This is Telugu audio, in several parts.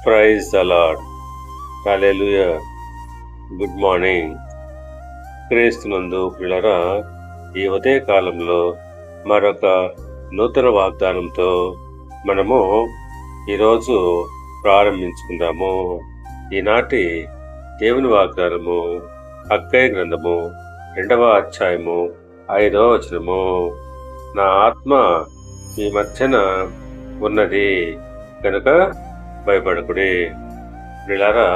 Praise the lord. Hallelujah. Good morning. క్రీస్తునందు ప్రియులారా, ఈ ఉదయ కాలంలో మరొక నూతన వాగ్దానంతో మనము ఈరోజు ప్రారంభించుకుందాము. ఈనాటి దేవుని వాగ్దానము హగ్గయి గ్రంథము 2వ అధ్యాయము 5వ వచనము. నా ఆత్మ మీ మధ్యన ఉన్నది కనుక భయపడకుడి. ప్రియులారా,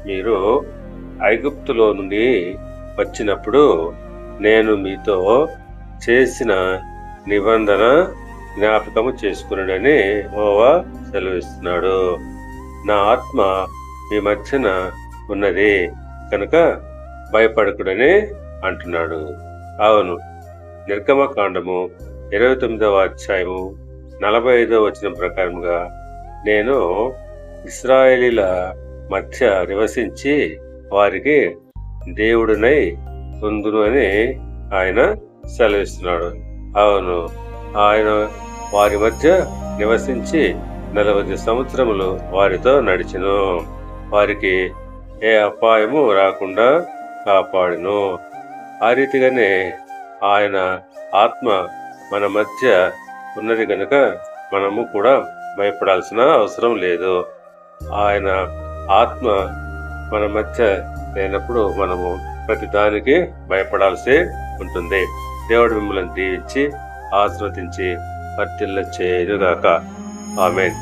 మీరు ఐగుప్తులో నుండి వచ్చినప్పుడు నేను మీతో చేసిన నిబంధన జ్ఞాపకము చేసుకున్నాడని యెహోవా సెలవిస్తున్నాడు. నా ఆత్మ మీ మధ్యన ఉన్నది కనుక భయపడకుడని అంటున్నాడు. అవును, నిర్గమకాండము 29వ అధ్యాయము 45వ వచనం ప్రకారంగా నేను ఇశ్రాయేలీల మధ్య నివసించి వారికి దేవుడినై ఉందును అని ఆయన సెలవిస్తున్నాడు. అవును, ఆయన వారి మధ్య నివసించి 40 సంవత్సరములు వారితో నడిచెను. వారికి ఏ అపాయము రాకుండా కాపాడును. ఆ రీతిగానే ఆయన ఆత్మ మన మధ్య ఉన్నది కనుక మనము కూడా భయపడాల్సిన అవసరం లేదు. ఆయన ఆత్మ మన మధ్య లేనప్పుడు మనము ప్రతి దానికి భయపడాల్సి ఉంటుంది. దేవుడు మిమ్మల్ని దీవించి ఆశీర్వదించి వర్ధిల్ల చేయుగాక. ఆమేన్.